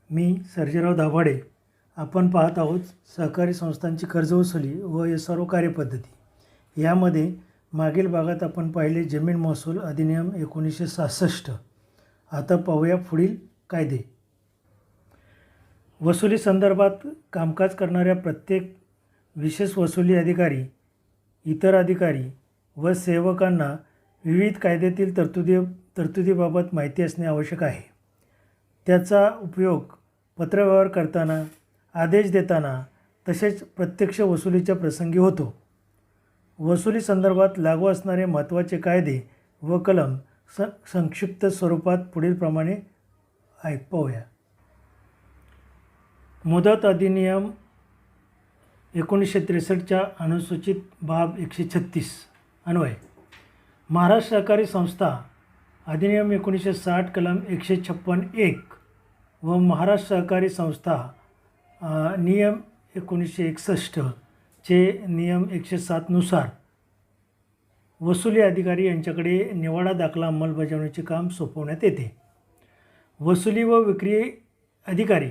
मी सर्जेराव दाभाडे. आपण पाहत आहोत सहकारी संस्थांची कर्जवसुली व SRO कार्यपद्धती. यामध्ये मागील भागात आपण पाहिले जमीन महसूल अधिनियम 1966. आता पाहूया पुढील कायदे. वसुली संदर्भात कामकाज करणाऱ्या प्रत्येक विशेष वसुली अधिकारी, इतर अधिकारी व सेवकांना विविध कायद्यातील तरतुदीबाबत माहिती असणे आवश्यक आहे. त्याचा उपयोग पत्रव्यवहार करताना, आदेश देताना तसेच प्रत्यक्ष वसुलीच्या प्रसंगी होतो. वसुली संदर्भात लागू असणारे महत्त्वाचे कायदे व कलम संक्षिप्त स्वरूपात पुढीलप्रमाणे पाहूया. मुदत अधिनियम 1963च्या अनुसूचित बाब 136 अन्वये महाराष्ट्र सहकारी संस्था अधिनियम 1960 कलम 156(1) व महाराष्ट्र सहकारी संस्था नियम 1961 चे नियम 107 नुसार वसुली अधिकारी यांच्याकडे निवाडा दाखला अंमलबजावणीचे काम सोपवण्यात येते. वसुली व विक्री अधिकारी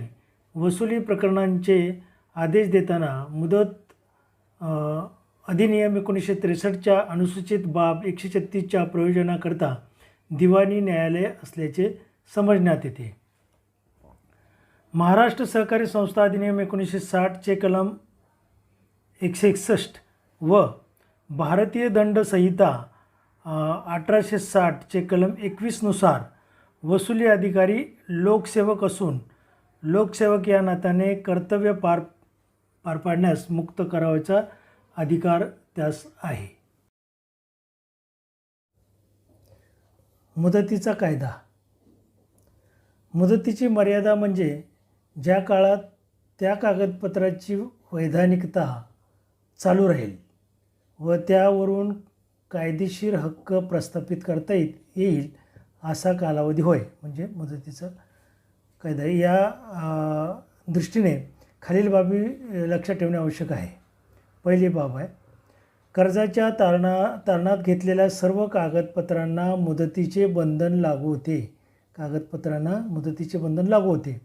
वसुली प्रकरणांचे आदेश देताना मुदत अधिनियम 1963च्या अनुसूचित बाब 136च्या प्रयोजनाकरता दिवाणी न्यायालय असल्याचे समजण्यात येते. महाराष्ट्र सहकारी संस्था अधिनियम 1960 चे कलम 161 व भारतीय दंड संहिता 1860 चे कलम 21 नुसार वसुली अधिकारी लोकसेवक असून लोकसेवक या नात्याने कर्तव्य पार पाडण्यास मुक्त करावयाचा अधिकार त्यास आहे. मुदतीचा कायदा. मुदतीची मर्यादा म्हणजे ज्या काळात त्या कागदपत्राची वैधानिकता चालू राहील व त्यावरून कायदेशीर हक्क प्रस्थापित करता येईल असा कालावधी होय, म्हणजे मुदतीचा कायदा. या दृष्टीने खालील बाबी लक्षात ठेवणे आवश्यक आहे. पहिली बाब आहे, कर्जाच्या तारणात घेतलेल्या सर्व कागदपत्रांना मुदतीचे बंधन लागू होते. कागदपत्रांना मुदतीचे बंधन लागू होते.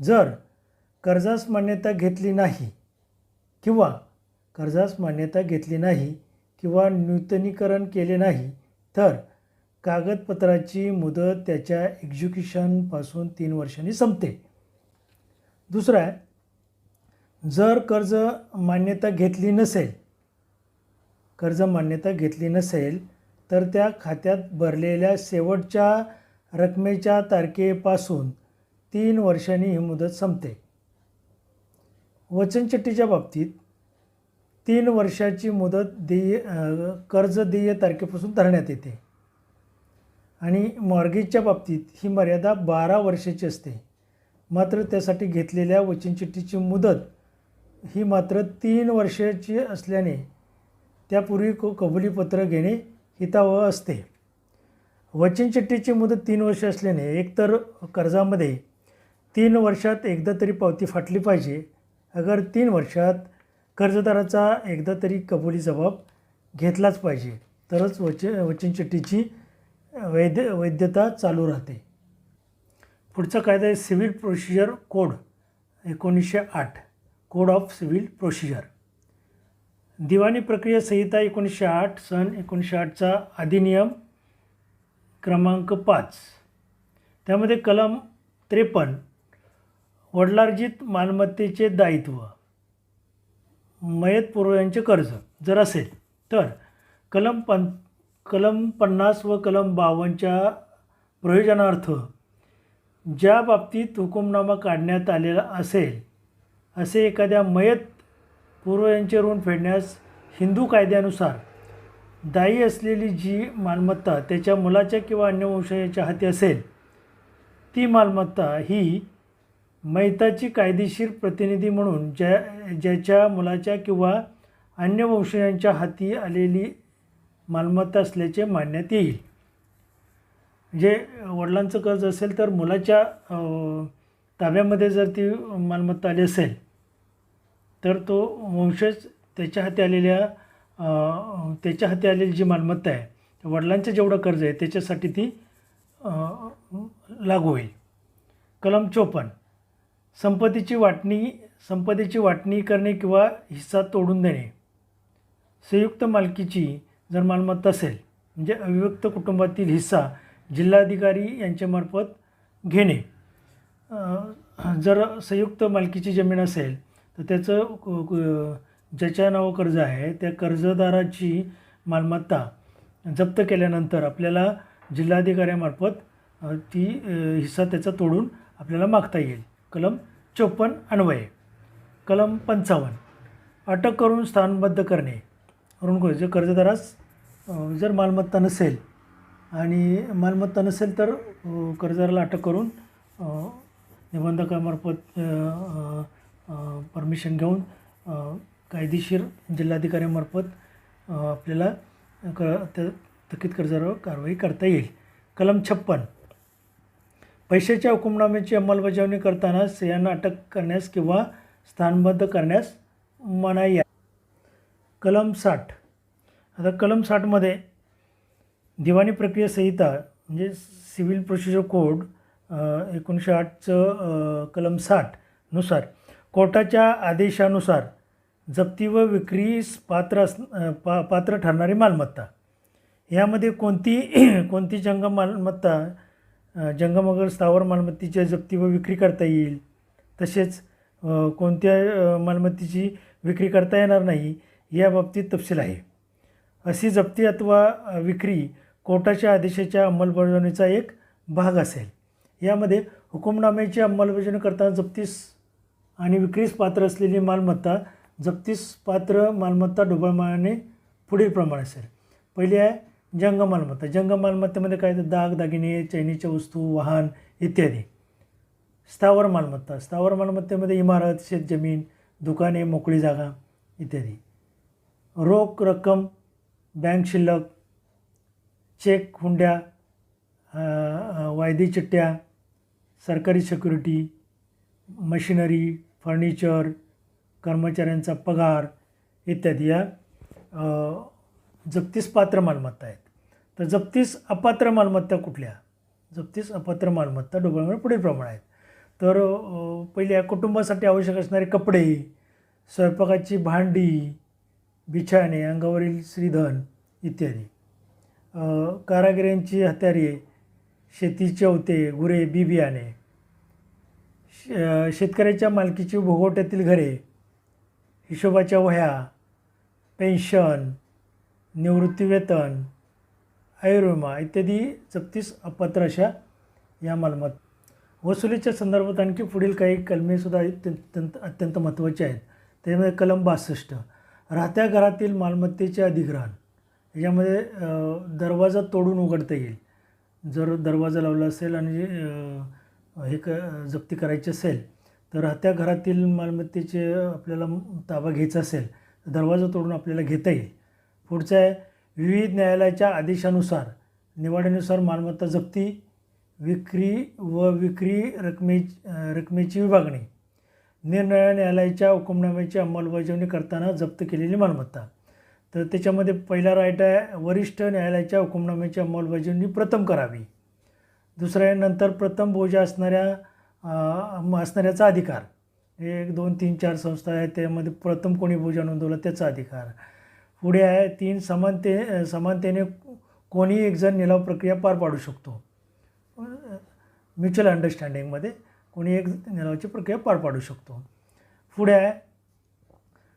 जर कर्जास मान्यता घेतली नाही किंवा नूतनीकरण केले नाही तर कागदपत्राची मुदत त्याच्या एक्झिक्युशनपासून 3 वर्षांनी संपते. दुसरा आहे, जर कर्ज मान्यता घेतली नसेल तर त्या खात्यात भरलेल्या शेवटच्या रकमेच्या तारखेपासून 3 वर्षांनी ही मुदत संपते. वचनचिठ्ठीच्या बाबतीत 3 वर्षाची मुदत कर्ज देय तारखेपासून धरण्यात येते आणि मॉर्गेजच्या बाबतीत ही मर्यादा 12 वर्षाची असते. मात्र त्यासाठी घेतलेल्या वचनचिठ्ठीची मुदत ही मात्र 3 वर्षाची असल्याने त्यापूर्वी कबुलीपत्र घेणे हितावह असते. वचनचिठ्ठीची मुदत 3 वर्ष असल्याने एकतर कर्जामध्ये 3 वर्षात एकदा तरी पावती फाटली पाहिजे, अगर 3 वर्षात कर्जदाराचा एकदा तरी कबुली जबाब घेतलाच पाहिजे, तरच वचनचिठ्ठीची वैधता चालू राहते. पुढचा कायदा आहे civil procedure code 1908 code of civil procedure. दिवाणी प्रक्रिया संहिता 1908 सन 1908चा अधिनियम क्रमांक 5. त्यामध्ये कलम 53 वडिलार्जित मालमत्तेचे दायित्व मयत पूर्वजांचे कर्ज जर असेल तर कलम 50 व कलम 52च्या प्रयोजनार्थ ज्या बाबतीत हुकुमनामा काढण्यात आलेला असेल असे एखाद्या मयत पूर्वजांचे ऋण फेडण्यास हिंदू कायद्यानुसार दायी असलेली जी मालमत्ता त्याच्या मुलाच्या किंवा अन्य वंशजाच्या हाती असेल ती मालमत्ता ही मयताची कायदेशीर प्रतिनिधी म्हणून ज्याच्या मुलाच्या किंवा अन्य वंशजांच्या हाती आलेली मालमत्ता असल्याचे मानण्यात येईल. म्हणजे वडिलांचं कर्ज असेल तर मुलाच्या ताब्यामध्ये जर ती मालमत्ता आली असेल तर तो वंशज त्याच्या हाती आलेली जी मालमत्ता आहे वडिलांचं जेवढं कर्ज आहे त्याच्यासाठी ती लागू होईल. कलम 54 संपत्तीची वाटणी करणे किंवा हिस्सा तोडून देणे. संयुक्त मालकीची जर मालमत्ता असेल म्हणजे अविभक्त कुटुंबातील हिस्सा जिल्हाधिकारी यांच्यामार्फत घेणे. जर संयुक्त मालकीची जमीन असेल तर त्याचं ज्याच्या नावावर कर्ज आहे त्या कर्जदाराची मालमत्ता जप्त केल्यानंतर आपल्याला जिल्हाधिकाऱ्यामार्फत ती हिस्सा त्याचा तोडून आपल्याला मागता येईल. कलम 54 अन्वये. कलम 55 अटक करून स्थानबद्ध करणे. जर कर्जदारास जर मालमत्ता नसेल तर कर्जदाराला अटक करून निबंधकामार्फत परमिशन घेऊन कायदेशीर जिल्हाधिकाऱ्यामार्फत आपल्याला थकीत कर्जदारावर कारवाई करता येईल. कलम 56 पैशाच्या हुकुमनाम्याची अंमलबजावणी करताना स्त्रियांना अटक करण्यास किंवा स्थानबद्ध करण्यास मनाई आहे. कलम 60. आता कलम 60मध्ये दिवाणी प्रक्रिया संहिता म्हणजे सिव्हिल प्रोसिजर कोड 1908चं कलम 60 नुसार कोर्टाच्या आदेशानुसार जप्ती व विक्रीस पात्र ठरणारी मालमत्ता. यामध्ये कोणती जंगम वगैरे स्थावर मालमत्तेची जप्ती व विक्री करता येईल, तसेच कोणत्या मालमत्तेची विक्री करता येणार नाही याबाबतीत तपशील आहे. अशी जप्ती अथवा विक्री कोर्टाच्या आदेशाच्या अंमलबजावणीचा एक भाग असेल. यामध्ये हुकुमनाम्याची अंमलबजावणी करताना जप्तीस आणि विक्रीस पात्र असलेली मालमत्ता जप्तीस पात्र मालमत्ता ढोबळमानाने पुढील प्रमाणे असेल. पहिली आहे जंगम मालमत्ता. जंगम मालमत्तेमध्ये काय तर दागिने, चैनीच्या वस्तू, वाहन इत्यादी. स्थावर मालमत्तेमध्ये इमारत, शेतजमीन, दुकाने, मोकळी जागा इत्यादी. रोख रक्कम, बँक शिल्लक, चेक, हुंड्या, वायदी चिठ्ठ्या, सरकारी सिक्युरिटी, मशिनरी, फर्निचर, कर्मचाऱ्यांचा पगार इत्यादी या जप्तीस पात्र मालमत्ता आहेत. तर जप्तीस अपात्र मालमत्ता कुठल्या? जप्तीस अपात्र मालमत्ता ढोबळमानाने पुढील प्रमाणे आहेत. तर पहिल्या कुटुंबासाठी आवश्यक असणारे कपडे, स्वयंपाकाची भांडी, बिछाणे, अंगावरील श्रीधन इत्यादी. कारागिरांची हत्यारे, शेतीचे अवते, गुरे, बी बियाणे, शेतकऱ्याच्या मालकीची भोगवट्यातील घरे, हिशोबाच्या वह्या, पेन्शन, निवृत्तीवेतन, आयुर्विमा इत्यादी जप्तीस अपात्र अशा या मालमत्ता. वसुलीच्या संदर्भात आणखी पुढील काही कलमेसुद्धा अत्यंत महत्त्वाची आहेत. त्याच्यामध्ये कलम 62 राहत्या घरातील मालमत्तेचे अधिग्रहण. याच्यामध्ये दरवाजा तोडून उघडता येईल. जर दरवाजा लावला असेल आणि जप्ती करायची असेल तर राहत्या घरातील मालमत्तेचे आपल्याला ताबा घ्यायचा असेल तर दरवाजा तोडून आपल्याला घेता येईल. पुढचं आहे विविध न्यायालयाच्या आदेशानुसार निवाड्यानुसार मालमत्ता जप्ती, विक्री रकमेची विभागणी. निरनिराळ्या न्यायालयाच्या हुकुमनाम्याची अंमलबजावणी करताना जप्त केलेली मालमत्ता. तर त्याच्यामध्ये पहिला राईट आहे वरिष्ठ न्यायालयाच्या हुकुमनाम्याची अंमलबजावणी प्रथम करावी. दुसरा आहे नंतर प्रथम बोजा असणाऱ्याचा अधिकार. 1, 2, 3, 4 संस्था आहेत त्यामध्ये प्रथम कोणी बोजा नोंदवला त्याचा अधिकार. पुढे आहे 3 समानतेने कोणी एकजण निलाव प्रक्रिया पार पाडू शकतो. म्युच्युअल अंडरस्टँडिंगमध्ये कोणी एक निलावाची प्रक्रिया पार पाडू शकतो. पुढे आहे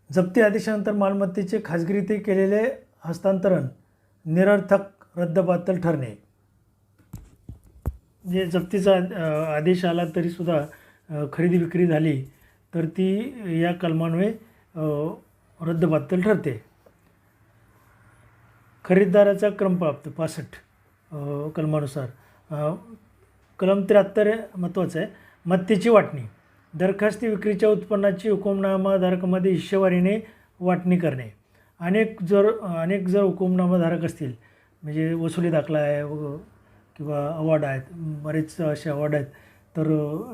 जप्ती आदेशानंतर मालमत्तेचे खाजगीरित्या केलेले हस्तांतरण निरर्थक रद्दबातल ठरणे. जे जप्तीचा आदेश आला तरीसुद्धा खरेदी विक्री झाली तर ती या कलमान्वये रद्दबातल ठरते. खरेदीदाराचा क्रमप्राप्त 65 कलमानुसार. कलम 73 महत्त्वाचं आहे मत्तेची वाटणी. दरखास्ती विक्रीच्या उत्पन्नाची हुकुमनामाधारकामध्ये हिश्शेवारीने वाटणी करणे. अनेक जर हुकुमनामाधारक असतील म्हणजे वसुली दाखला आहे किंवा अवॉर्ड आहेत, बरेच असे अवॉर्ड आहेत, तर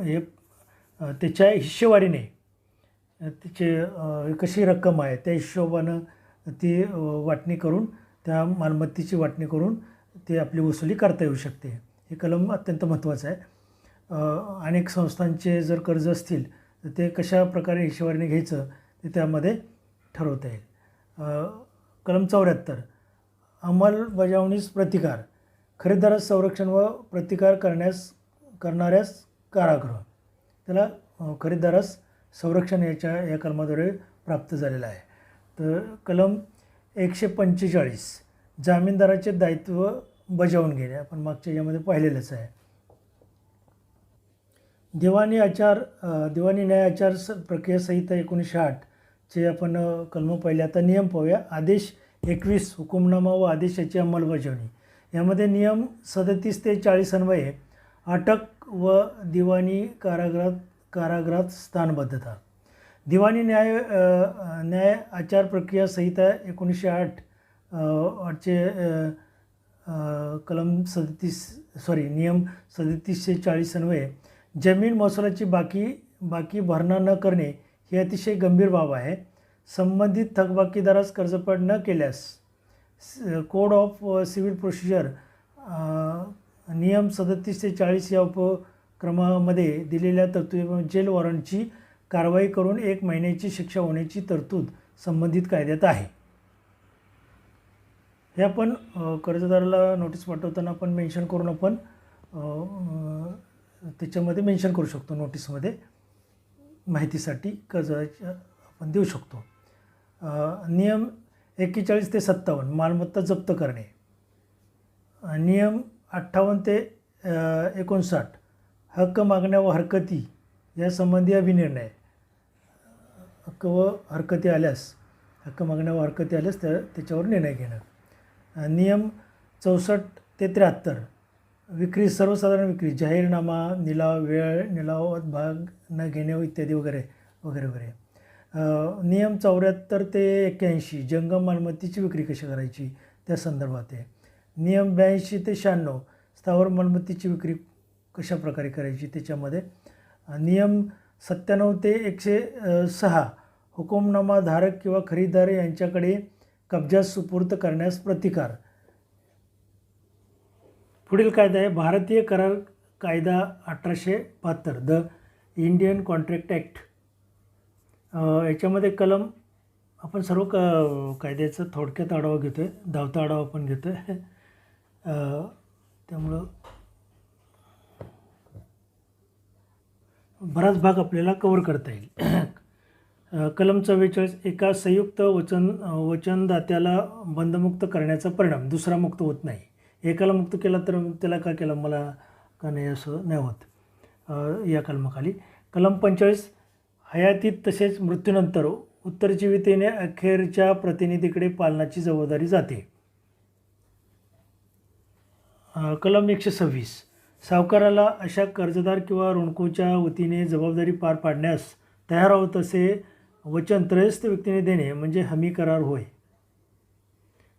हे त्याच्या हिश्शेवारीने त्याचे कशी रक्कम आहे त्या हिशोबानं ती वाटणी करून त्या मालमत्तेची वाटणी करून ती आपली वसुली करता येऊ शकते. हे कलम अत्यंत महत्त्वाचं आहे. अनेक संस्थांचे जर कर्ज असतील तर ते कशा प्रकारे हिशेबाने घ्यायचं ते त्यामध्ये ठरवता येईल. कलम 74 अंमलबजावणीस प्रतिकार, खरेदीदारास संरक्षण व प्रतिकार करणाऱ्यास कारागृह. त्याला खरेदीदारास संरक्षण या कलमाद्वारे प्राप्त झालेलं आहे. तर कलम 145 जामीनदाराचे दायित्व बजावून घेणे, आपण मागच्या यामध्ये पाहिलेलंच आहे. दिवाणी न्याय आचार प्रक्रिया संहिता 1908 चे आपण कलम पाहिले. आता नियम पाहूया. आदेश 21 हुकुमनामा व आदेशाची अंमलबजावणी. यामध्ये नियम 37 ते 40 अन्वये अटक व दिवाणी कारागृहात स्थानबद्धता. दिवाणी न्याय आचार प्रक्रिया संहिता 1908 चे नियम 37 ते 40 अन्वये जमीन महसुलाची बाकी भरणा न करणे ही अतिशय गंभीर बाब आहे. संबंधित थकबाकीदारास कर्जपाट न केल्यास कोड ऑफ सिव्हिल प्रोसिजर नियम 37 ते 40 या उपक्रमामध्ये दिलेल्या तरतुदी जेल वॉरंटची कारवाई करून 1 महिन्याची शिक्षा होण्याची तरतूद संबंधित कायद्यात आहे. हे आपण कर्जदाराला नोटीस पाठवताना आपण मेन्शन करून आपण त्याच्यामध्ये मेन्शन करू शकतो. नोटीसमध्ये माहितीसाठी कर्जाच्या आपण देऊ शकतो. नियम 41 ते 57 मालमत्ता जप्त करणे. नियम 58 ते 59 हक्क मागण्या व हरकती यासंबंधी अभिनिर्णय. हक्क मागण्या व हरकती आल्यास त्याच्यावर निर्णय घेणं. नियम 64 ते 73 विक्री, सर्वसाधारण विक्री, जाहीरनामा, निलाव, वेळ, निलावात भाग न घेणे इत्यादी वगैरे वगैरे वगैरे. नियम 74 ते 81 जंगम मालमत्तेची विक्री कशी करायची त्या संदर्भात आहे. नियम 82 ते 96 स्थावर मालमत्तेची विक्री कशा प्रकारे करायची त्याच्यामध्ये. नियम 97 ते 106 हुकुमनामा धारक किंवा खरेदीदार यांच्याकडे कब्जा सुपूर्द करण्यास प्रतिकार. पुढील कायदा आहे भारतीय करार कायदा 1872 द इंडियन कॉन्ट्रॅक्ट ॲक्ट. याच्यामध्ये कलम आपण सर्व कायद्याचा थोडक्यात आढावा घेतो आहे, धावता आढावा पण घेतो आहे. त्यामुळं बराच भाग आपल्याला कवर करता येईल. कलम 44 एका संयुक्त वचनदात्याला बंधमुक्त करण्याचा परिणाम दुसरा मुक्त होत नाही. एकाला मुक्त केला तर त्याला का केलं मला का नाही असं नाही होत या कलमाखाली. कलम 45 हयातीत तसेच मृत्यूनंतर उत्तरजीवितेने अखेरच्या प्रतिनिधीकडे पालनाची जबाबदारी जाते. कलम 126 सावकाराला अशा कर्जदार किंवा ऋणकोच्या वतीने जबाबदारी पार पाडण्यास तयार आहोत असे वचन त्रयस्थ व्यक्तीने देणे म्हणजे हमी करार होय.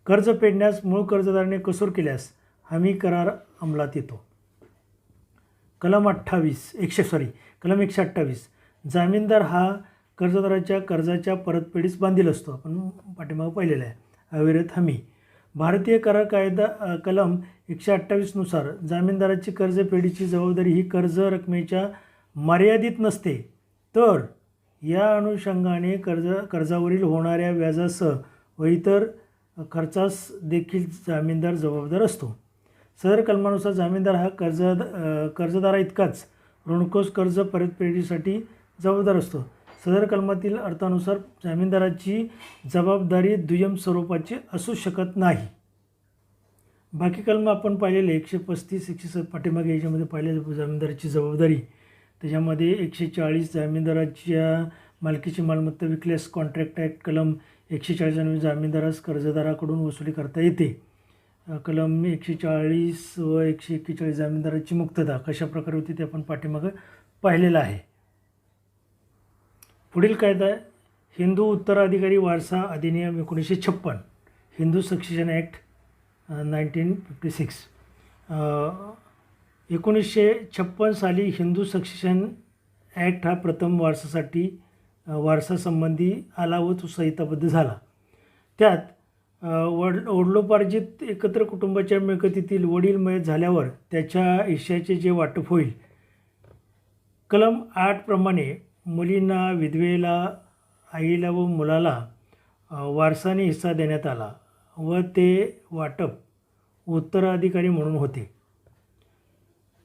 कर्ज फेडण्यास मूळ कर्जदाराने कसूर केल्यास हमी करार अंमलात येतो. कलम 128 जामीनदार हा कर्जदाराच्या कर्जाच्या परतफेडीस बांधील असतो. आपण पाठीमागे पाहिलेलं आहे. अविरत हमी. भारतीय करार कायदा कलम 128 नुसार जामीनदाराची कर्जफेडीची जबाबदारी ही कर्ज रकमेच्या मर्यादित नसते, तर या अनुषंगाने कर्जावरील होणाऱ्या व्याजासह व इतर खर्चास देखील जामीनदार जबाबदार असतो. सदर कलमानुसार जामीनदार हा कर्जदारा इतकाच ऋणकोस कर्ज परतफेडीसाठी जबाबदार असतो. सदर कलमातील अर्थानुसार जामीनदाराची जबाबदारी दुय्यम स्वरूपाची असू शकत नाही. बाकी कलम आपण पाहिलेले 135 107 पाठीमागे याच्यामध्ये पाहिलेले जामीनदाराची जबाबदारी. त्याच्यामध्ये 140 जामीनदाराच्या मालकीची मालमत्ता विकल्यास कॉन्ट्रॅक्ट ॲक्ट कलम 140 आणि जामीनदारास कर्जदाराकडून वसुली करता येते. कलम 140 व 141 जामीनदाराची मुक्तता कशा प्रकारे होती ते आपण पाठीमागं पाहिलेलं आहे. पुढील कायदा हिंदू उत्तराधिकारी वारसा अधिनियम 1956 हिंदू सक्सेशन ॲक्ट 1956. 1956 साली हिंदू सक्सेशन ॲक्ट हा प्रथम वारसासंबंधी आला व तो संहिताबद्ध झाला. त्यात वडिलोपार्जित एकत्र कुटुंबाच्या मिळकतीतील वडील मयत झाल्यावर त्याच्या हिश्श्याचे जे वाटप होईल कलम 8 प्रमाणे मुलींना, विधवेला, आईला व मुलाला वारसाने हिस्सा देण्यात आला व ते वाटप उत्तराधिकारी म्हणून होते.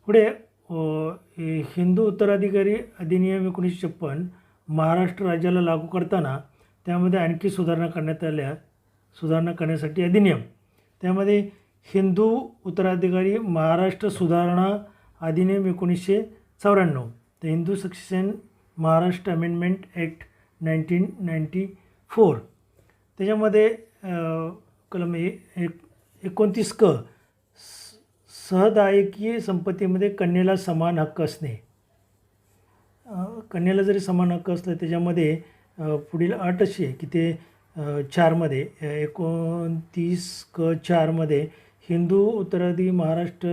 पुढे हिंदू उत्तराधिकारी अधिनियम 1956 महाराष्ट्र राज्याला लागू करताना त्यामध्ये आणखी सुधारणा करण्यासाठी अधिनियम, त्यामध्ये हिंदू उत्तराधिकारी महाराष्ट्र सुधारणा अधिनियम 1994, the Hindu succession Maharashtra amendment act 1994. त्याच्यामध्ये कलम 29 क सहदायकी संपत्तीमध्ये कन्येला समान हक्क असणे. कन्येला जरी समान हक्क असलं त्याच्यामध्ये पुढील अट अशी आहे की ते 4मध्ये 29 क 4मध्ये हिंदू उत्तराधिकारी महाराष्ट्र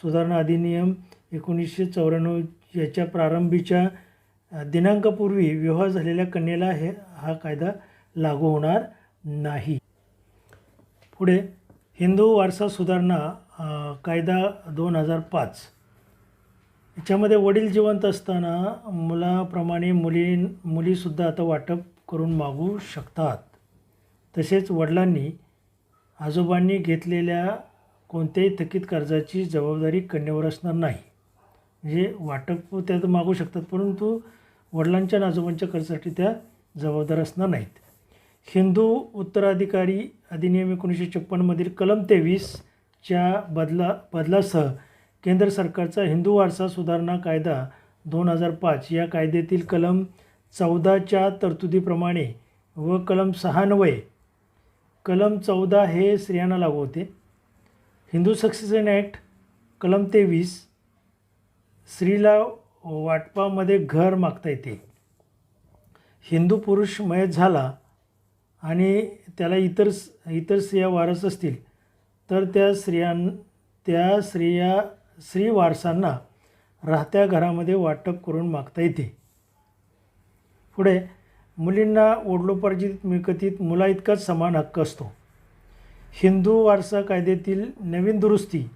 सुधारणा अधिनियम 1994 याच्या प्रारंभीच्या दिनांकापूर्वी विवाह झालेल्या कन्येला हा कायदा लागू होणार नाही. पुढे हिंदू वारसा सुधारणा कायदा 2005, याच्यामध्ये वडील जिवंत असताना मुलाप्रमाणे मुलीसुद्धा आता वाटप करून मागू शकतात. तसेच वडिलांनी आजोबांनी घेतलेल्या कोणत्याही थकीत कर्जाची जबाबदारी कन्येवर असणार नाही. म्हणजे वाटप त्यात मागू शकतात परंतु वडिलांच्या आणि आजोबांच्या कर्जासाठी त्या जबाबदार असणार नाहीत. हिंदू उत्तराधिकारी अधिनियम 1956 मधील कलम 23च्या बदलासह केंद्र सरकारचा हिंदू वारसा सुधारणा कायदा 2005 या कायद्यातील कलम 14च्या तरतुदीप्रमाणे व कलम 96, कलम 14 हे स्त्रियांना लागू होते. हिंदू सक्सेशन ॲक्ट कलम 23 स्त्रीला वाटपामध्ये घर मागता येते. हिंदू पुरुष मयत झाला आणि त्याला इतर स्त्रिया वारस असतील तर त्या स्त्री वारसांना राहत्या घरामध्ये वाटप करून मागता येते. पुढे मुलींना वडिलोपार्जित मिळकतीत मुलाइतकाच समान हक्क असतो. हिंदू वारसा कायद्यातील नवीन दुरुस्ती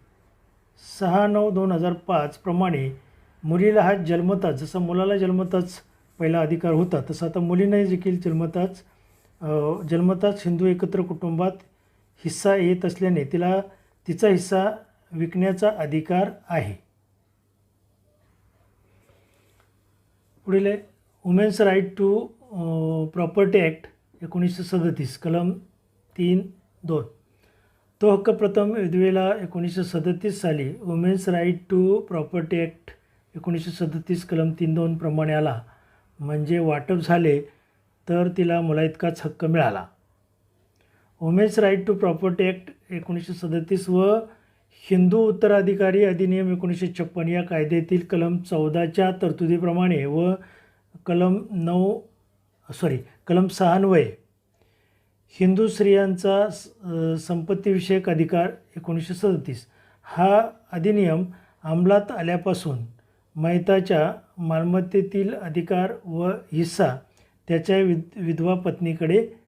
6/9/2005 प्रमाणे मुलीला हा जन्मताच, जसा मुलाला जन्मताच पहिला अधिकार होता तसा आता मुलींनाही देखील जन्मताच हिंदू एकत्र कुटुंबात हिस्सा येत असल्याने तिचा हिस्सा विकण्याचा अधिकार आहे. पुढील women's right to property act 1937 कलम 3(2). तो हक्क प्रथम विधवेला 1937 साली women's right to property act 1937 कलम 3(2) प्रमाणे आला. म्हणजे वाटप झाले तर तिला मुलाइतकाच हक्क मिळाला. Women's right to property act 1937 व हिंदू उत्तराधिकारी अधिनियम 1956 या कायद्यातील कलम 14च्या तरतुदीप्रमाणे व कलम 6 हिंदू स्त्रियांचा संपत्तीविषयक अधिकार 1937 हा अधिनियम अंमलात आल्यापासून मयताच्या मालमत्तेतील अधिकार व हिस्सा त्याच्या विधवा पत्नीकडे